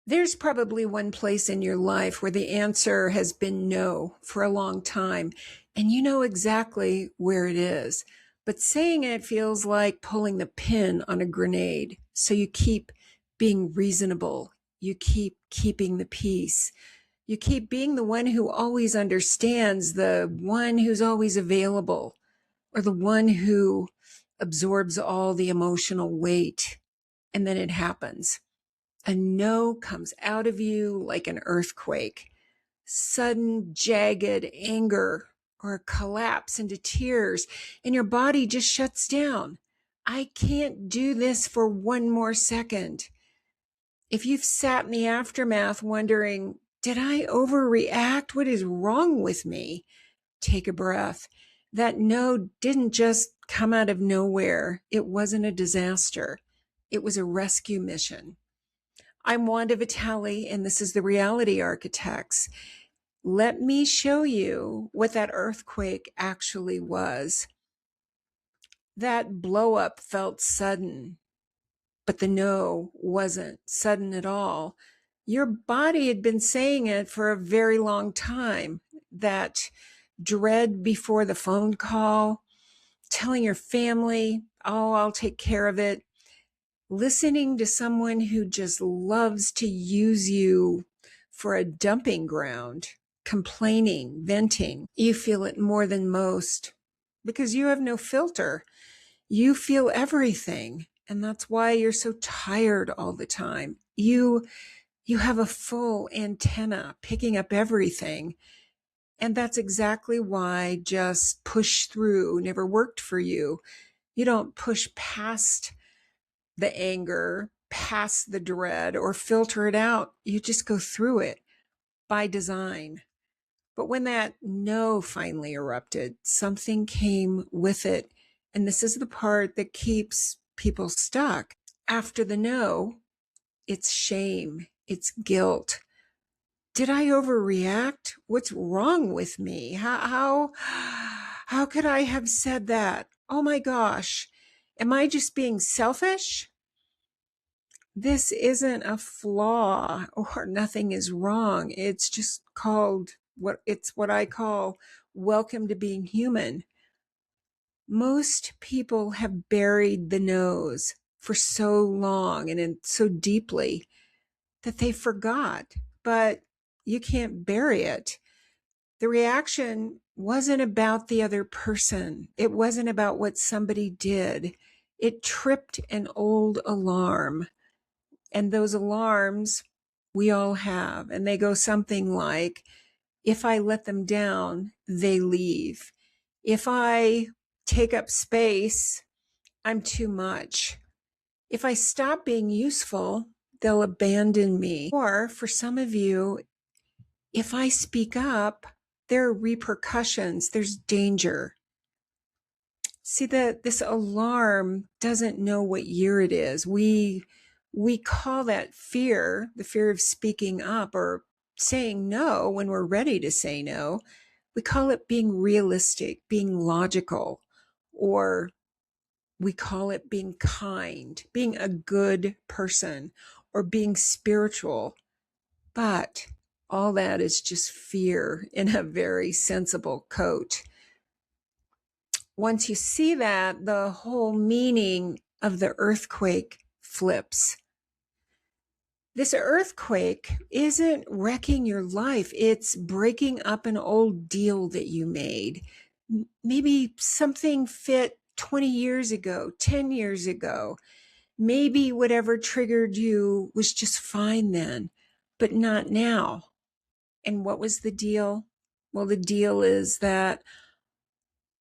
There's probably one place in your life where the answer has been no for a long time, and you know exactly where it is. But saying it feels like pulling the pin on a grenade. So you keep being reasonable. You keep keeping the peace. You keep being the one who always understands, the one who's always available, or the one who absorbs all the emotional weight. And then it happens. A no comes out of you like an earthquake, sudden, jagged anger, or a collapse into tears, and your body just shuts down. I can't do this for one more second. If you've sat in the aftermath wondering, did I overreact? What is wrong with me? Take a breath. That no didn't just come out of nowhere. It wasn't a disaster. It was a rescue mission. I'm Wanda Vitale, and this is the Reality Architects. Let me show you what that earthquake actually was. That blow up felt sudden, but the no wasn't sudden at all. Your body had been saying it for a very long time. That dread before the phone call, telling your family, oh, I'll take care of it. Listening to someone who just loves to use you for a dumping ground, complaining, venting. You feel it more than most because you have no filter. You feel everything. And that's why you're so tired all the time. You have a full antenna picking up everything. And that's exactly why just push through never worked for you. You don't push past the anger, past the dread, or filter it out. You just go through it by design. But when that no finally erupted, something came with it. And this is the part that keeps people stuck. After the no, it's shame, it's guilt. Did I overreact? What's wrong with me? How could I have said that? Oh my gosh. Am I just being selfish? This isn't a flaw or nothing is wrong. It's just called what I call welcome to being human. Most people have buried the nose for so long and so deeply that they forgot, but you can't bury it. The reaction wasn't about the other person. It wasn't about what somebody did. It tripped an old alarm. And those alarms we all have, and they go something like, if I let them down, they leave. If I take up space, I'm too much. If I stop being useful, they'll abandon me. Or for some of you, if I speak up, there are repercussions, there's danger. See, that this alarm doesn't know what year it is. We call that fear, the fear of speaking up or saying no when we're ready to say no. We call it being realistic, being logical, or we call it being kind, being a good person, or being spiritual. But all that is just fear in a very sensible coat. Once you see that, the whole meaning of the earthquake flips. This earthquake isn't wrecking your life. It's breaking up an old deal that you made. Maybe something fit 20 years ago, 10 years ago. Maybe whatever triggered you was just fine then, but not now. And what was the deal? Well, the deal is that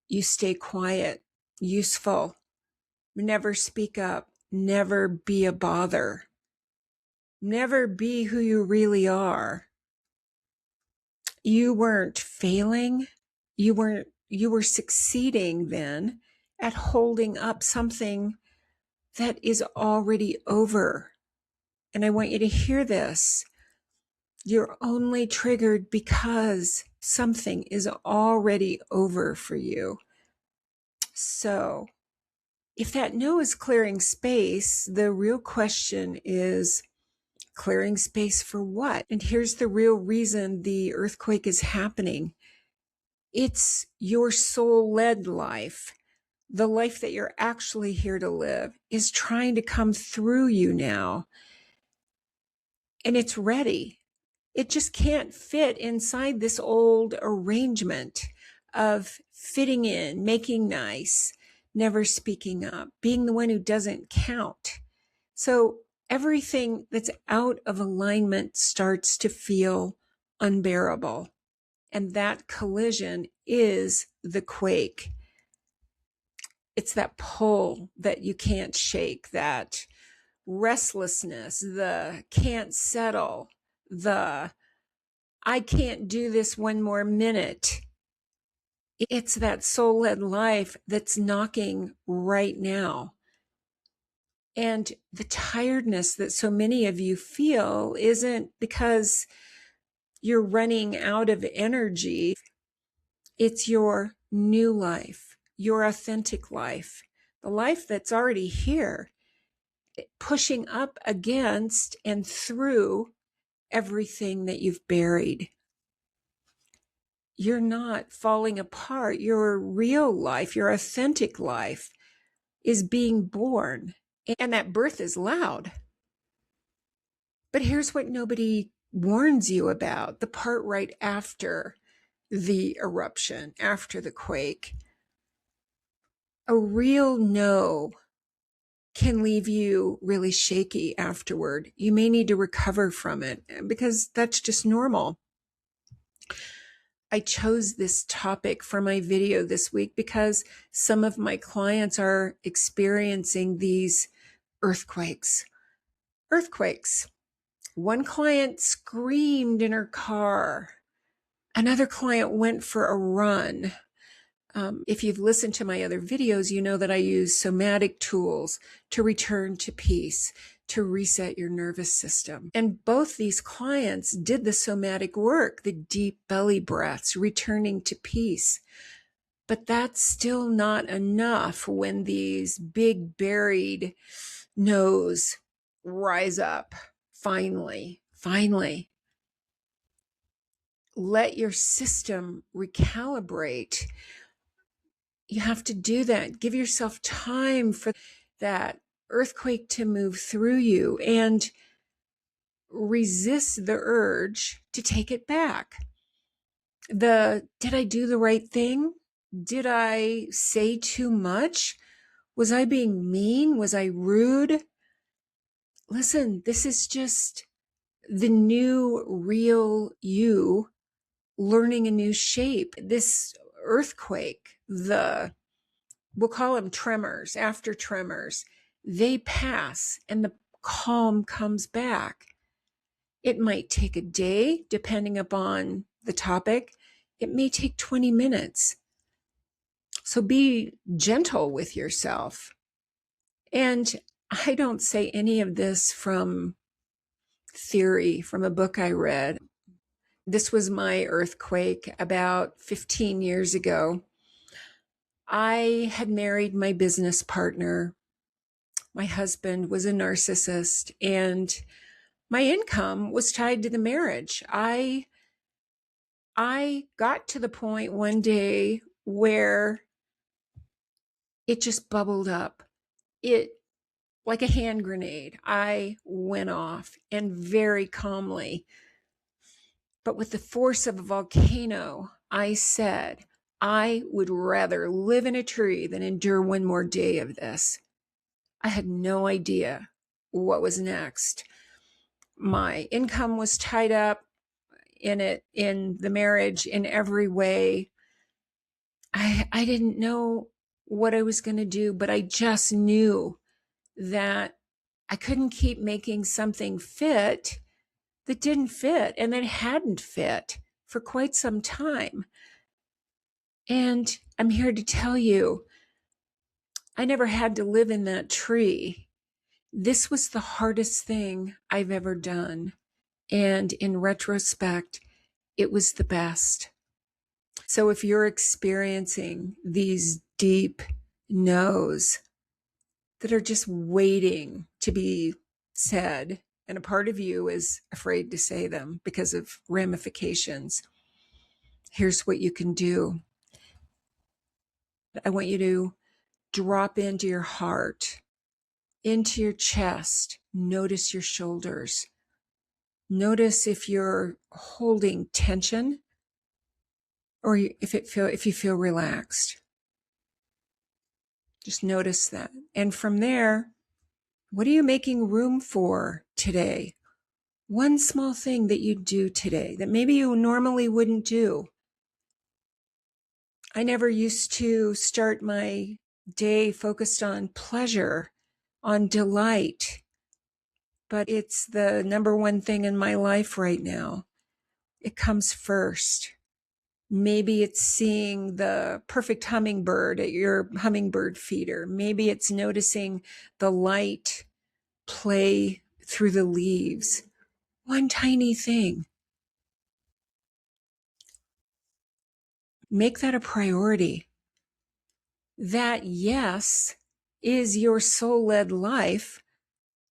you stay quiet, useful, never speak up, never be a bother, never be who you really are. You weren't failing. You were succeeding then at holding up something that is already over. And I want you to hear this. You're only triggered because something is already over for you. So if that no is clearing space, the real question is, Clearing space for what? And here's the real reason the earthquake is happening. It's your soul-led life. The life that you're actually here to live is trying to come through you now. And it's ready. It just can't fit inside this old arrangement of fitting in, making nice, never speaking up, being the one who doesn't count. So everything that's out of alignment starts to feel unbearable. And that collision is the quake. It's that pull that you can't shake, that restlessness, the can't settle, the I can't do this one more minute. It's that soul-led life that's knocking right now. And the tiredness that so many of you feel isn't because you're running out of energy. It's your new life, your authentic life, the life that's already here, pushing up against and through everything that you've buried. You're not falling apart. Your real life, your authentic life is being born. And that birth is loud. But here's what nobody warns you about, the part right after the eruption, after the quake. A real no can leave you really shaky afterward. You may need to recover from it because that's just normal. I chose this topic for my video this week because some of my clients are experiencing these earthquakes. One client screamed in her car. Another client went for a run. If you've listened to my other videos, you know that I use somatic tools to return to peace, to reset your nervous system. And both these clients did the somatic work, the deep belly breaths, returning to peace. But that's still not enough when these big buried no's rise up. Finally. Let your system recalibrate. You have to do that. Give yourself time for that earthquake to move through you and resist the urge to take it back. Did I do the right thing? Did I say too much? Was I being mean? Was I rude? Listen, this is just the new real you learning a new shape. This earthquake, we'll call them tremors, after tremors, they pass and the calm comes back. It might take a day, depending upon the topic. It may take 20 minutes. So be gentle with yourself. And I don't say any of this from theory, from a book I read. This was my earthquake about 15 years ago. I had married my business partner. My husband was a narcissist, and my income was tied to the marriage. I got to the point one day where it just bubbled up. It, like a hand grenade, I went off, and very calmly, but with the force of a volcano, I said, I would rather live in a tree than endure one more day of this. I had no idea what was next. My income was tied up in the marriage in every way. I didn't know what I was going to do, but I just knew that I couldn't keep making something fit that didn't fit and that hadn't fit for quite some time. And I'm here to tell you, I never had to live in that tree. This was the hardest thing I've ever done. And in retrospect, it was the best. So if you're experiencing these deep no's that are just waiting to be said, and a part of you is afraid to say them because of ramifications. Here's what you can do. I want you to drop into your heart, into your chest. Notice your shoulders. Notice if you're holding tension or if you feel relaxed. Just notice that. And from there, what are you making room for today? One small thing that you do today that maybe you normally wouldn't do. I never used to start my day focused on pleasure, on delight, but it's the number one thing in my life right now. It comes first. Maybe it's seeing the perfect hummingbird at your hummingbird feeder. Maybe it's noticing the light play through the leaves. One tiny thing. Make that a priority. That yes is your soul-led life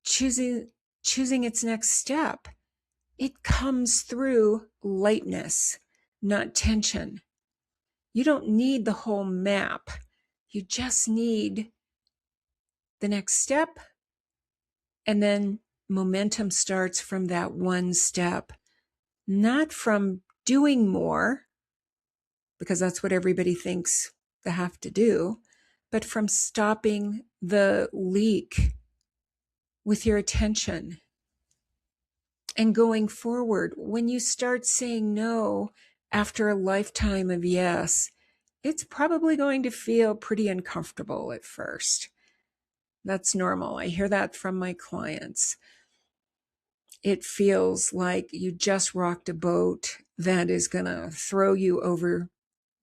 choosing its next step. It comes through lightness, not tension. You don't need the whole map. You just need the next step, and then momentum starts from that one step, not from doing more, because that's what everybody thinks they have to do, but from stopping the leak with your attention and going forward. When you start saying no after a lifetime of yes, it's probably going to feel pretty uncomfortable at first. That's normal. I hear that from my clients. It feels like you just rocked a boat that is going to throw you over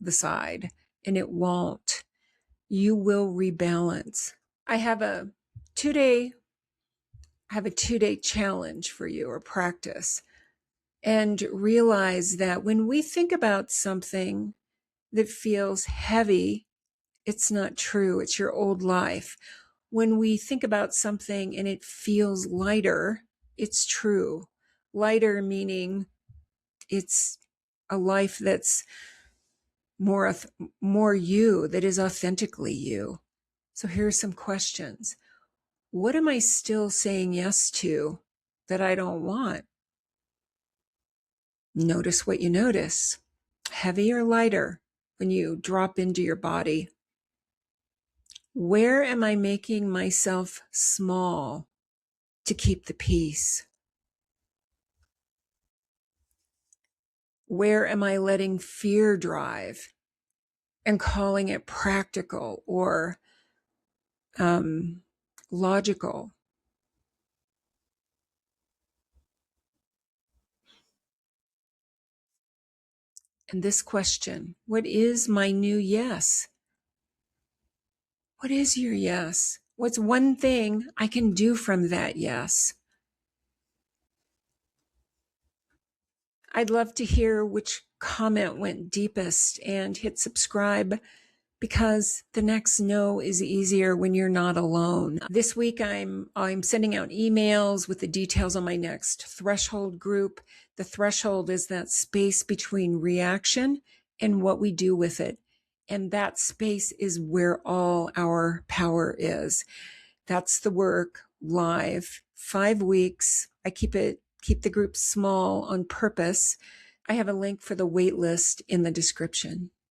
the side, and it won't. You will rebalance. I have a 2-day challenge for you, or practice. And realize that when we think about something that feels heavy, it's not true. It's your old life. When we think about something and it feels lighter, it's true. Lighter meaning it's a life that's more you, that is authentically you. So here are some questions. What am I still saying yes to that I don't want? Notice what you notice. Heavy or lighter when you drop into your body? Where am I making myself small to keep the peace? Where am I letting fear drive and calling it practical or logical? And this question, what is my new yes? What is your yes? What's one thing I can do from that yes? I'd love to hear which comment went deepest, and hit subscribe, because the next no is easier when you're not alone. This week I'm sending out emails with the details on my next threshold group. The threshold is that space between reaction and what we do with it. And that space is where all our power is. That's the work, live, 5 weeks. I keep the group small on purpose. I have a link for the waitlist in the description.